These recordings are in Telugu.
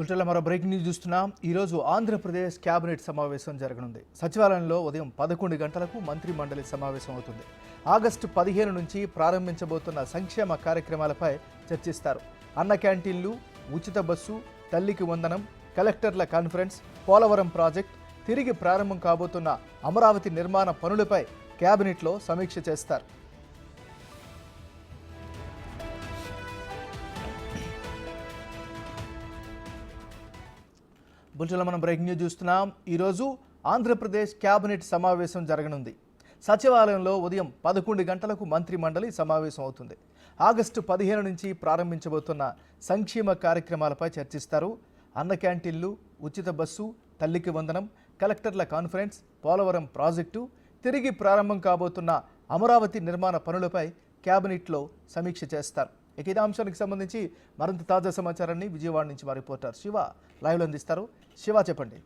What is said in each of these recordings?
బులెటిన్లో మరో బ్రేకింగ్ న్యూస్ చూస్తున్నాం. ఈరోజు ఆంధ్రప్రదేశ్ కేబినెట్ సమావేశం జరగనుంది. సచివాలయంలో ఉదయం 11 గంటలకు మంత్రి మండలి సమావేశం అవుతుంది. ఆగస్టు 15 నుంచి ప్రారంభించబోతున్న సంక్షేమ కార్యక్రమాలపై చర్చిస్తారు. అన్న క్యాంటీన్లు, ఉచిత బస్సు, తల్లికి వందనం, కలెక్టర్ల కాన్ఫరెన్స్, పోలవరం ప్రాజెక్ట్, తిరిగి ప్రారంభం కాబోతున్న అమరావతి నిర్మాణ పనులపై కేబినెట్లో సమీక్ష చేస్తారు. బులెటిన్లో మనం బ్రేకింగ్ న్యూస్ చూస్తున్నాం. ఈరోజు ఆంధ్రప్రదేశ్ కేబినెట్ సమావేశం జరగనుంది. సచివాలయంలో ఉదయం 11 గంటలకు మంత్రి మండలి సమావేశం అవుతుంది. ఆగస్టు 15 నుంచి ప్రారంభించబోతున్న సంక్షేమ కార్యక్రమాలపై చర్చిస్తారు. అన్న క్యాంటీన్లు, ఉచిత బస్సు, తల్లికి వందనం, కలెక్టర్ల కాన్ఫరెన్స్, పోలవరం ప్రాజెక్టు, తిరిగి ప్రారంభం కాబోతున్న అమరావతి నిర్మాణ పనులపై కేబినెట్లో సమీక్ష చేస్తారు. ఇదే అంశానికి సంబంధించి మరింత తాజా సమాచారాన్ని విజయవాడ నుంచి మా రిపోర్టర్ శివ లైవ్లో అందిస్తారు. శివ, చెప్పండి.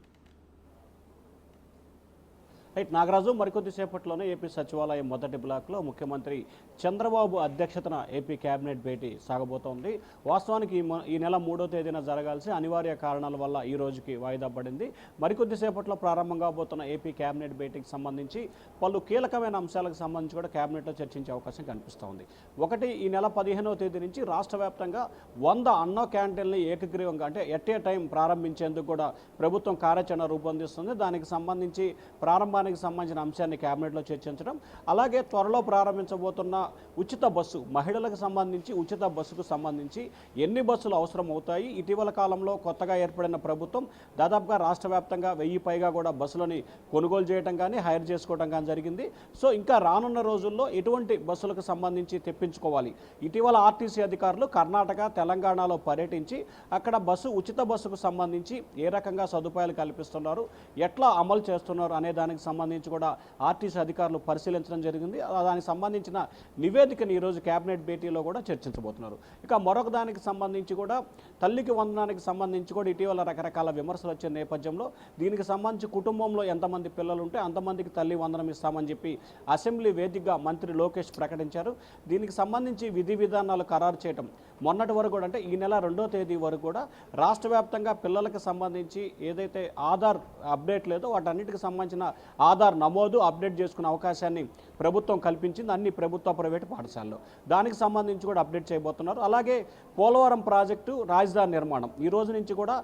రైట్ నాగరాజు, మరికొద్దిసేపట్లోనే ఏపీ సచివాలయం మొదటి బ్లాక్లో ముఖ్యమంత్రి చంద్రబాబు అధ్యక్షతన ఏపీ కేబినెట్ భేటీ సాగబోతోంది. వాస్తవానికి ఈ నెల 3వ తేదీన జరగాల్సి అనివార్య కారణాల వల్ల ఈ రోజుకి వాయిదా పడింది. మరికొద్దిసేపట్లో ప్రారంభం కాబోతున్న ఏపీ కేబినెట్ భేటీకి సంబంధించి పలు కీలకమైన అంశాలకు సంబంధించి కూడా కేబినెట్లో చర్చించే అవకాశం కనిపిస్తోంది. ఒకటి, ఈ నెల 15వ తేదీ నుంచి రాష్ట్ర వ్యాప్తంగా 100 అన్న క్యాంటీన్లు ఏకగ్రీవంగా అంటే ఎట్ ఏ టైం ప్రారంభించేందుకు కూడా ప్రభుత్వం కార్యాచరణ రూపొందిస్తుంది. దానికి సంబంధించి ప్రారంభానికి సంబంధించిన అంశాన్ని కేబినెట్లో చర్చించడం, అలాగే త్వరలో ప్రారంభించబోతున్న ఉచిత బస్సు, మహిళలకు సంబంధించి ఉచిత బస్సుకు సంబంధించి ఎన్ని బస్సులు అవసరం అవుతాయి, ఇటీవల కాలంలో కొత్తగా ఏర్పడిన ప్రభుత్వం దాదాపుగా రాష్ట్ర వ్యాప్తంగా 1000 పైగా కూడా బస్సులని కొనుగోలు చేయడం కానీ హైర్ చేసుకోవడం కానీ జరిగింది. సో ఇంకా రానున్న రోజుల్లో ఎటువంటి బస్సులకు సంబంధించి తెప్పించుకోవాలి. ఇటీవల ఆర్టీసీ అధికారులు కర్ణాటక, తెలంగాణలో పర్యటించి అక్కడ ఉచిత బస్సుకు సంబంధించి ఏ రకంగా సదుపాయాలు కల్పిస్తున్నారు, ఎట్లా అమలు చేస్తున్నారు అనే దానికి సంబంధించి కూడా ఆర్టీసీ అధికారులు పరిశీలించడం జరిగింది. దానికి సంబంధించిన నివేదికను ఈరోజు కేబినెట్ భేటీలో కూడా చర్చించబోతున్నారు. ఇక మరొక దానికి సంబంధించి కూడా తల్లికి వందనానికి సంబంధించి కూడా ఇటీవల రకరకాల విమర్శలు వచ్చే నేపథ్యంలో దీనికి సంబంధించి కుటుంబంలో ఎంతమంది పిల్లలు ఉంటే అంతమందికి తల్లి వందనం ఇస్తామని చెప్పి అసెంబ్లీ వేదికగా మంత్రి లోకేష్ ప్రకటించారు. దీనికి సంబంధించి విధి విధానాలు ఖరారు చేయడం మొన్నటి వరకు కూడా అంటే ఈ నెల 2వ తేదీ వరకు కూడా రాష్ట్ర వ్యాప్తంగా పిల్లలకు సంబంధించి ఏదైతే ఆధార్ అప్డేట్ లేదో వాటన్నిటికి సంబంధించిన ఆధార్ నమోదు అప్డేట్ చేసుకునే అవకాశాన్ని ప్రభుత్వం కల్పించింది అన్ని ప్రభుత్వ ప్రైవేటు పాఠశాలలో. దానికి సంబంధించి కూడా అప్డేట్ చేయబోతున్నారు. అలాగే పోలవరం ప్రాజెక్టు, రాజధాని నిర్మాణం ఈ రోజు నుంచి కూడా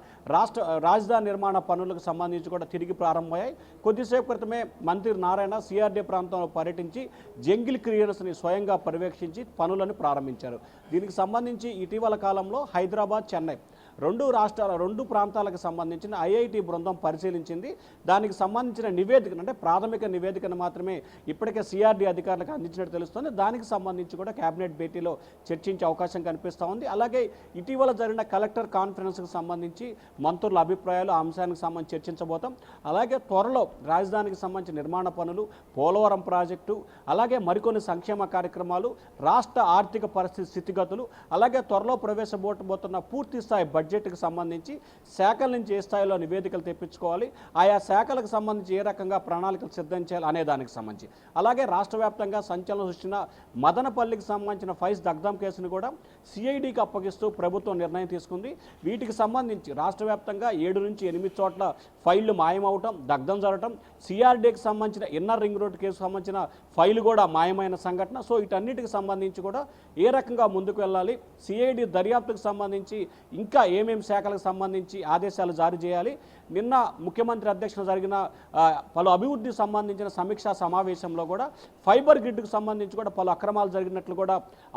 రాజధాని నిర్మాణ పనులకు సంబంధించి కూడా తిరిగి ప్రారంభమయ్యాయి. కొద్దిసేపు క్రితమే మంత్రి నారాయణ సిఆర్డీ ప్రాంతంలో పర్యటించి జంగిల్ క్లియరెన్స్ని స్వయంగా పర్యవేక్షించి పనులను ప్రారంభించారు. దీనికి సంబంధించి ఇటీవల కాలంలో హైదరాబాద్, చెన్నై రెండు ప్రాంతాలకు సంబంధించిన ఐఐటి బృందం పరిశీలించింది. దానికి సంబంధించిన నివేదికను అంటే ప్రాథమిక నివేదికను మాత్రమే ఇప్పటికే సిఆర్డీ అధికారులకు అందించినట్టు తెలుస్తుంది. దానికి సంబంధించి కూడా కేబినెట్ భేటీలో చర్చించే అవకాశం కనిపిస్తూ ఉంది. అలాగే ఇటీవల జరిగిన కలెక్టర్ కాన్ఫరెన్స్కి సంబంధించి మంత్రుల అభిప్రాయాలు ఆ అంశానికి సంబంధించి చర్చించబోతాం. అలాగే త్వరలో రాజధానికి సంబంధించిన నిర్మాణ పనులు, పోలవరం ప్రాజెక్టు, అలాగే మరికొన్ని సంక్షేమ కార్యక్రమాలు, రాష్ట్ర ఆర్థిక పరిస్థితి స్థితిగతులు, అలాగే త్వరలో ప్రవేశపెట్టబోతున్న పూర్తి స్థాయి బడ్జెట్కి సంబంధించి శాఖల నుంచి ఏ స్థాయిలో నివేదికలు తెప్పించుకోవాలి, ఆయా శాఖలకు సంబంధించి ఏ రకంగా ప్రణాళికలు సిద్ధం చేయాలి అనే దానికి సంబంధించి, అలాగే రాష్ట్ర వ్యాప్తంగా సంచలనం సృష్టించిన మదనపల్లికి సంబంధించిన ఫైల్స్ దగ్ధం కేసును కూడా సిఐడికి అప్పగిస్తూ ప్రభుత్వం నిర్ణయం తీసుకుంది. వీటికి సంబంధించి రాష్ట్ర వ్యాప్తంగా 7 నుంచి 8 చోట్ల ఫైళ్లు మాయమవటం, దగ్ధం జరగటం, సిఆర్డీకి సంబంధించిన ఇన్నర్ రింగ్ రోడ్ కేసుకు సంబంధించిన ఫైలు కూడా మాయమైన సంఘటన. సో వీటన్నిటికి సంబంధించి కూడా ఏ రకంగా ముందుకు వెళ్ళాలి, సిఐడి దర్యాప్తుకు సంబంధించి ఇంకా ఏమేమి శాఖలకు సంబంధించి ఆదేశాలు జారీ చేయాలి. నిన్న ముఖ్యమంత్రి అధ్యక్షతన జరిగిన పలు అభివృద్ధికి సంబంధించిన సమీక్షా సమావేశంలో కూడా ఫైబర్ గ్రిడ్కు సంబంధించి కూడా పలు అక్రమాలు జరిగినట్లు కూడా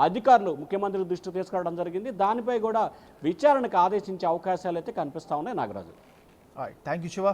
అధికారులు ముఖ్యమంత్రి దృష్టికి తీసుకురావడం జరిగింది. దానిపై కూడా విచారణకు ఆదేశించే అవకాశాలు అయితే కనిపిస్తూ ఉన్నాయి. Nagaraju, thank you Shiva.